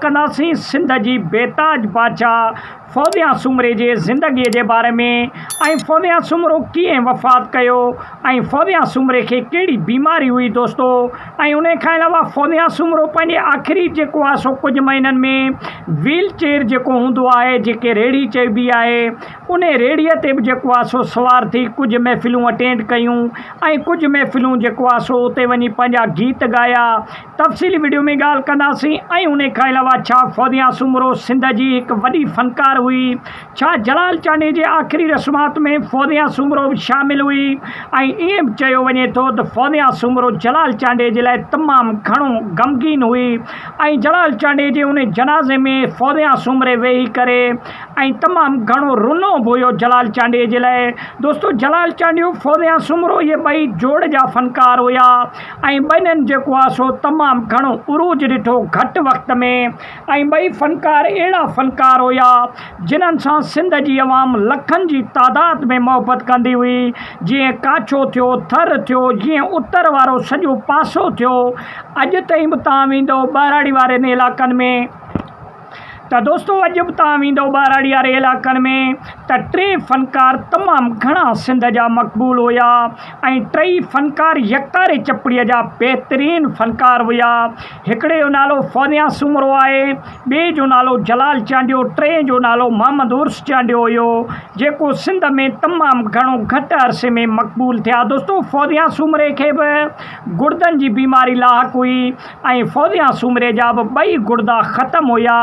कंदासीं सिंध जी बेताज बादशाह फ़ौदिया सूमरे जे ज़िंदगीअ जे बारे में ऐं फ़ौदिया सूमरो कीअं वफ़ात कयो ऐं फ़ौदिया सूमरे खे कहिड़ी बीमारी हुई दोस्तो। ऐं उन खां अलावा फ़ौदिया सूमरो पंहिंजे आख़िरी जेको आहे सो कुझु महीननि में व्हील चेयर जेको हूंदो आहे, जेके रेड़ी चइबी आहे, उन रेड़ीअ ते बि जेको आहे सो सवार थी कुझु महफ़िलूं अटेंड कयूं ऐं कुझु महफ़िलूं जेको आहे सो उते वञी पंहिंजा गीत ॻाया। तफ़सीली वीडियो में ॻाल्हि कंदासीं। ऐं उन खां अलावा छा फ़ौदिया सूमरो सिंध जी हिकु वॾी फ़नकार हुई, छा जलाल चांडे जे आख़िरी रस्मात में फ़ौदिया सूमरो बि शामिल हुई। ऐं ईअं बि चयो वञे थो त फ़ौदिया सूमरो जलाल चांडे जे लाइ तमामु घणो ग़मगीन हुई ऐं जलाल चांडे जे उन जनाज़े में फ़ौदिया सूमरे वेही करे ऐं तमामु घणो रुनो बि हुयो जलाल चांडे जे लाइ। दोस्तो जलाल चांडियो फ़ौदिया सूमरो इहे ॿई जोड़ जा फ़नकार हुया ऐं ॿिन्हिनि जेको आहे सो तमामु घणो उरूज ॾिठो घटि वक़्त में। ऐं ॿई फ़नकार अहिड़ा फ़नकार हुया जिन्हनि सां सिंध जी अवाम लखनि जी तादाद में मोहबत कंदी हुई। जीअं काछो थियो, थर थियो, जीअं उतर वारो सॼो पासो थियो, अॼु ताईं बि तव्हां वेंदो ॿाराड़ी वारनि इलाइक़नि में त दोस्तो अॼु बि तव्हां वेंदो ॿाराड़ी वारे इलाइक़नि में त टे फ़नकार तमामु घणा सिंध जा मक़बूल हुया ऐं टई फ़नकार यकारे चपड़ीअ जा बहितरीनु फ़नकार हुया। हिकिड़े जो नालो फ़ौदिया सूमरो आहे, ॿिए जो नालो जलाल चांडियो, टे जो नालो मोहम्मद उर्स चांडियो हुयो, जेको सिंध में तमामु घणो घटि अरसे में मक़बूल थिया। दोस्तो फ़ौदिया सूमरे खे बि गुर्दनि जी बीमारी लाहक हुई ऐं फ़ौदिया सूमरे जा बि ॿई गुर्दा ख़तमु हुया।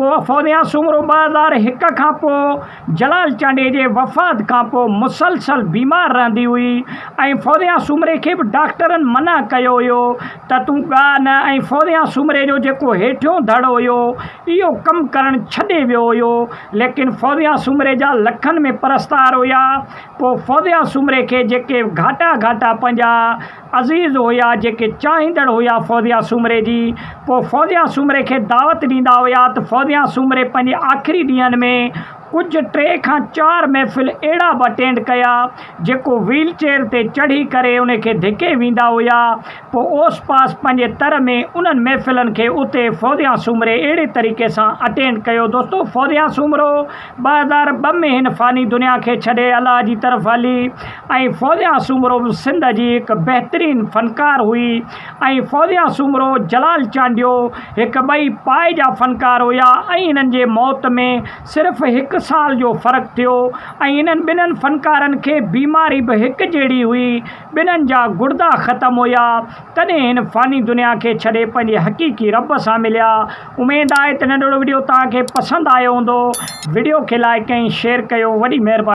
पोइ फ़ौदिया सूमरो 2001 खां पोइ जलाल चांडे जे वफ़ात खां पोइ मुसलसल बीमार रहंदी हुई ऐं फ़ौदिया सूमरे खे बि डॉक्टरनि मना कयो हुयो त तूं ॻाह न। ऐं फ़ौदिया सूमरे जो जेको हेठियों धड़ हुयो इहो कमु करणु छॾे वियो हुयो, लेकिन फ़ौदिया सूमरे जा लखनि में परस्तार हुया। पोइ फ़ौदिया सूमरे खे जेके घाटा पंहिंजा अज़ीज़ हुया, जेके चाहींदड़ हुया फ़ौदिया सूमरे जी, पोइ फ़ौदिया सूमरे खे दावत ॾींदा हुया त फ़ौदिया सूमरे पंहिंजे आख़िरी ॾींहंनि में कुझु 3 खां 4 महफ़िल अहिड़ा बि अटेंड कया जेको व्हील चेयर ते चढ़ी करे उनखे धिके वेंदा हुया। पोइ ओस पास पंहिंजे तर में उन्हनि महफ़िलनि खे उते फ़ौदिया सूमरे अहिड़े तरीक़े सां अटेंड कयो। दोस्तो फ़ौदिया सूमरो 2002 में हिन फ़ानी दुनिया खे छॾे अलाह जी तरफ़ हली ऐं फ़ौदिया सूमरो बि सिंध जी हिकु बहितरीनु फ़नकार हुई ऐं फ़ौदिया सूमरो जलाल चांडियो हिकु ॿई पाए जा फ़नकार हुया ऐं इन्हनि जे मौत में सिर्फ़ु 1 साल जो फ़र्क़ु थियो ऐं इन्हनि ॿिन्हिनि फ़नकारनि खे बीमारी बि हिकु जहिड़ी हुई, ॿिन्हिनि जा गुर्दा ख़तमु हुया, तॾहिं हिन फ़ानी दुनिया खे छॾे पंहिंजे हक़ीक़ी रब सां मिलिया। उमेदु आहे त नंढिड़ो वीडियो तव्हांखे पसंदि आयो हूंदो। वीडियो खे लाइक ऐं शेयर कयो। वॾी महिरबानी।